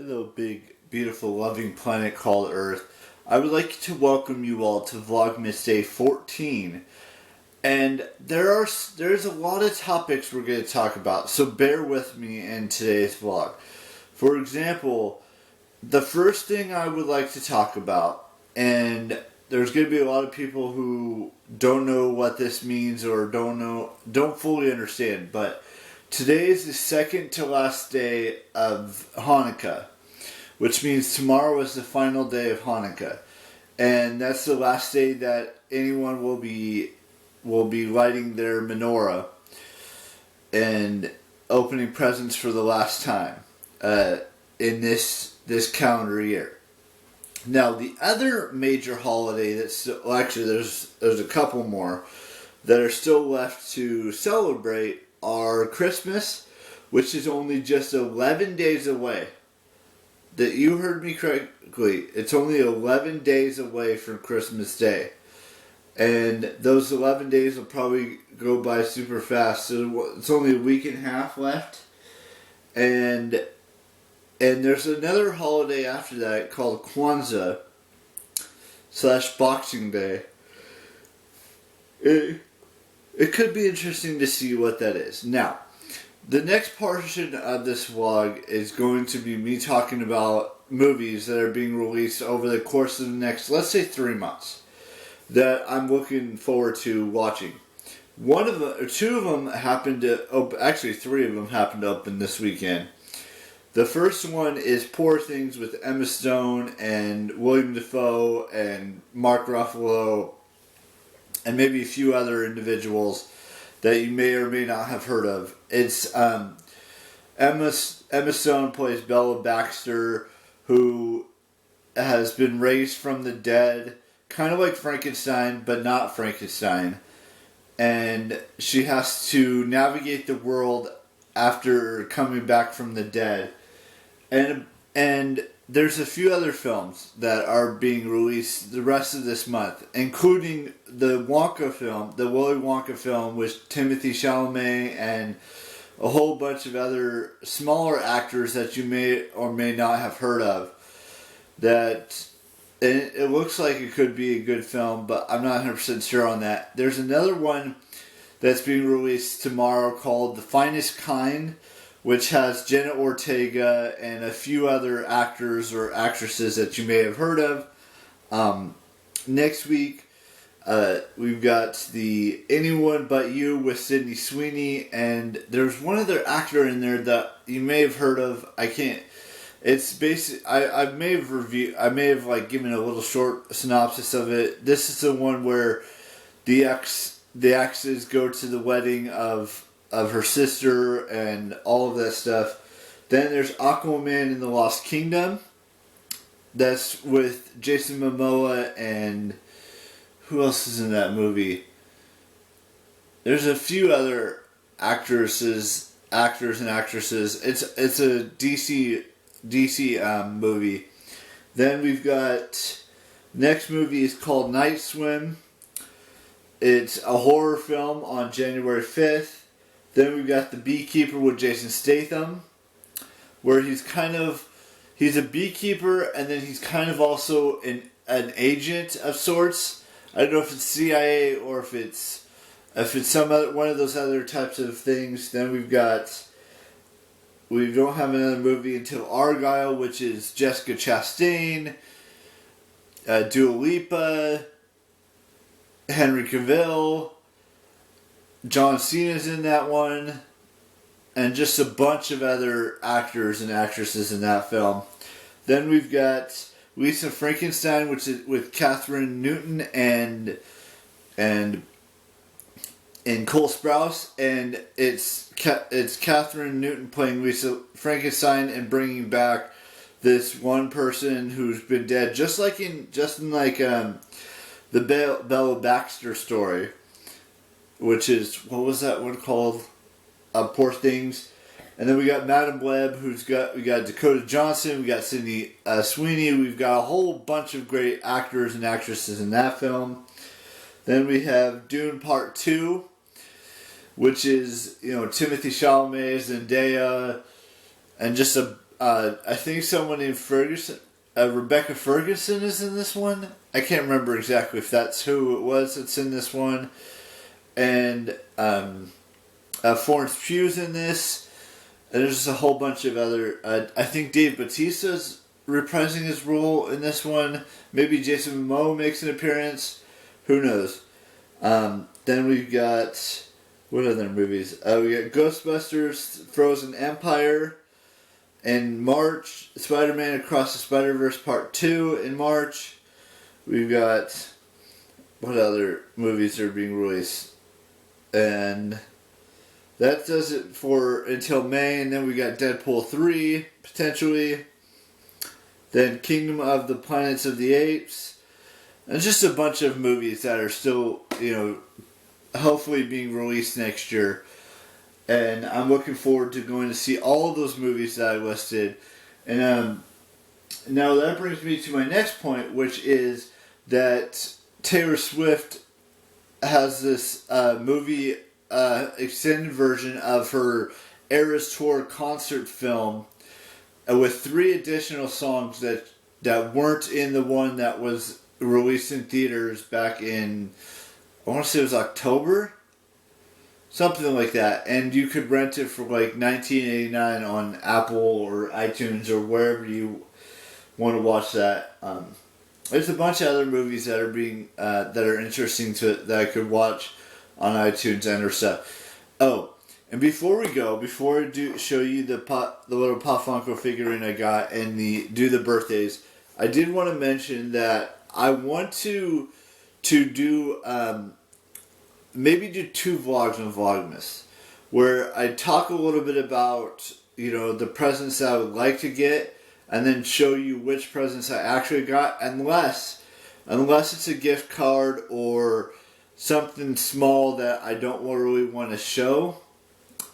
Hello, big, beautiful, loving planet called Earth. I would like to welcome you all to Vlogmas Day 14. And there's a lot of topics we're going to talk about, so bear with me in today's vlog. For example, the first thing I would like to talk about, and there's going to be a lot of people who don't know what this means or don't fully understand, but today is the second to last day of Hanukkah, which means tomorrow is the final day of Hanukkah. And that's the last day that anyone will be lighting their menorah and opening presents for the last time in this calendar year. Now, the other major holiday that's actually there's a couple more that are still left to celebrate are Christmas, which is only just 11 days away. That you heard me correctly. It's only 11 days away from Christmas Day. And those 11 days will probably go by super fast. So it's only a week and a half left. And there's another holiday after that called Kwanzaa / Boxing Day. It could be interesting to see what that is. Now, the next portion of this vlog is going to be me talking about movies that are being released over the course of the next, let's say, 3 months, that I'm looking forward to watching. Two of them happened to open, actually 3 of them happened to open this weekend. The first one is Poor Things with Emma Stone and William Dafoe and Mark Ruffalo and maybe a few other individuals that you may or may not have heard of. It's Emma Stone plays Bella Baxter, who has been raised from the dead, kind of like Frankenstein, but not Frankenstein. And she has to navigate the world after coming back from the dead. And there's a few other films that are being released the rest of this month, including the Wonka film, the Willy Wonka film with Timothy Chalamet and a whole bunch of other smaller actors that you may or may not have heard of. That it looks like it could be a good film, but I'm not 100% sure on that. There's another one that's being released tomorrow called The Finest Kind, which has Jenna Ortega and a few other actors or actresses that you may have heard of. Next week, we've got the Anyone But You with Sydney Sweeney, and there's one other actor in there that you may have heard of. It's basic. I may have given a little short synopsis of it. This is the one where the exes go to the wedding of her sister and all of that stuff. Then there's Aquaman in the Lost Kingdom. That's with Jason Momoa and who else is in that movie? There's a few other actors and actresses. It's a DC movie. Then we've got next movie is called Night Swim. It's a horror film on January 5th. Then we've got The Beekeeper with Jason Statham, where he's a beekeeper and then he's kind of also an agent of sorts. I don't know if it's CIA or if it's some other one of those other types of things. Then we don't have another movie until Argyle, which is Jessica Chastain, Dua Lipa, Henry Cavill, John Cena's in that one, and just a bunch of other actors and actresses in that film. Then we've got Lisa Frankenstein, which is with Catherine Newton and Cole Sprouse, and it's Catherine Newton playing Lisa Frankenstein and bringing back this one person who's been dead, just in the Bella Baxter story. Which is, what was that one called? Poor Things. And then we got Madam Web, we got Dakota Johnson, we got Sydney Sweeney, we've got a whole bunch of great actors and actresses in that film. Then we have Dune Part 2, which is, Timothy Chalamet, Zendaya, and just a I think someone named Ferguson, Rebecca Ferguson is in this one. I can't remember exactly if that's who it was that's in this one. And Florence Pugh's in this. And there's just a whole bunch of other... I think Dave Bautista's reprising his role in this one. Maybe Jason Momoa makes an appearance. Who knows? Then we've got... What other movies? We got Ghostbusters, Frozen Empire in March. Spider-Man Across the Spider-Verse Part 2 in March. We've got... What other movies are being released? And that does it for until May. And then we got Deadpool 3, potentially. Then Kingdom of the Planets of the Apes. And just a bunch of movies that are still, hopefully being released next year. And I'm looking forward to going to see all of those movies that I listed. And now that brings me to my next point, which is that Taylor Swift has this movie extended version of her Eras Tour concert film with 3 additional songs that weren't in the one that was released in theaters back in, I want to say it was October? Something like that. And you could rent it for like $19.89 on Apple or iTunes or wherever you want to watch that. There's a bunch of other movies that are being that are interesting that I could watch on iTunes and or stuff. Oh, and before I show you the little Pop Funko figurine I got and do the birthdays, I did want to mention that I want to do maybe do 2 vlogs on Vlogmas where I talk a little bit about the presents that I would like to get, and then show you which presents I actually got, unless it's a gift card or something small that I don't really want to show.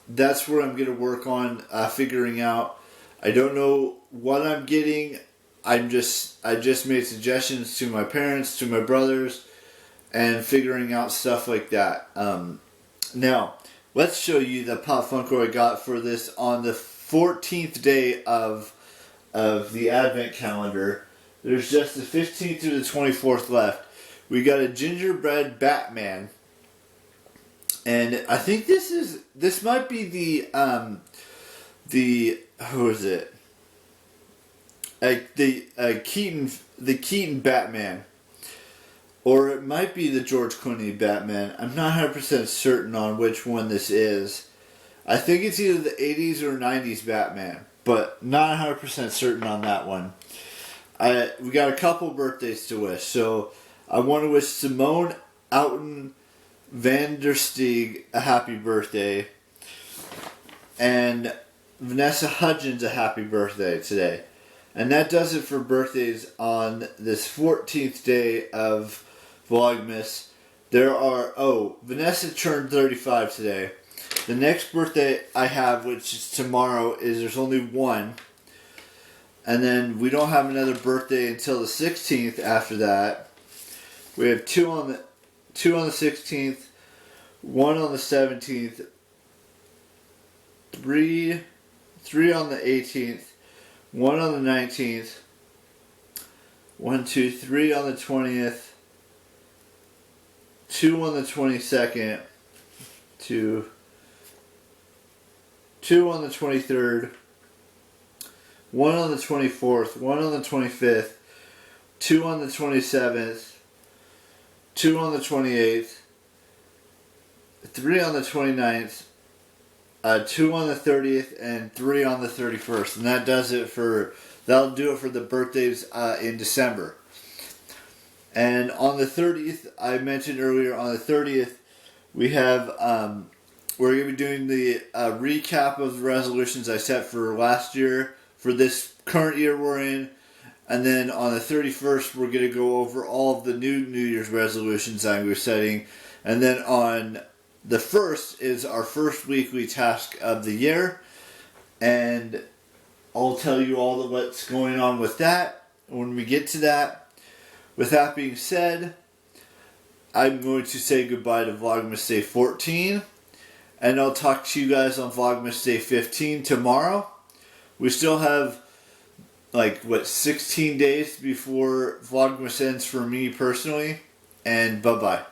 That's where I'm going to work on figuring out. I don't know what I'm getting. I just made suggestions to my parents, to my brothers, and figuring out stuff like that. Now, let's show you the Pop Funko I got for this on the 14th day of the Advent calendar. There's just the 15th through the 24th left. We got a gingerbread Batman. And I think this might be who is it? The Keaton Batman. Or it might be the George Clooney Batman. I'm not 100% certain on which one this is. I think it's either the 80s or 90s Batman, but not 100% certain on that one. We got a couple birthdays to wish. So I want to wish Simone Outen Van der Steeg a happy birthday. And Vanessa Hudgens a happy birthday today. And that does it for birthdays on this 14th day of Vlogmas. Vanessa turned 35 today. The next birthday I have, which is tomorrow, there's only one. And then we don't have another birthday until the 16th after that. We have two on the 16th, one on the 17th, three on the 18th, one on the 19th, 1, 2, 3 on the 20th, 2 on the 22nd, 2 on the 23rd, 1 on the 24th, 1 on the 25th, 2 on the 27th, 2 on the 28th, 3 on the 29th, 2 on the 30th, and 3 on the 31st. And that'll do it for the birthdays in December. And on the 30th, I mentioned earlier, on the 30th, we have, we're going to be doing the recap of the resolutions I set for last year, for this current year we're in. And then on the 31st, we're going to go over all of the new New Year's resolutions that we're setting. And then on the 1st is our first weekly task of the year. And I'll tell you all of what's going on with that when we get to that. With that being said, I'm going to say goodbye to Vlogmas Day 14. And I'll talk to you guys on Vlogmas Day 15 tomorrow. We still have 16 days before Vlogmas ends for me personally, and bye bye.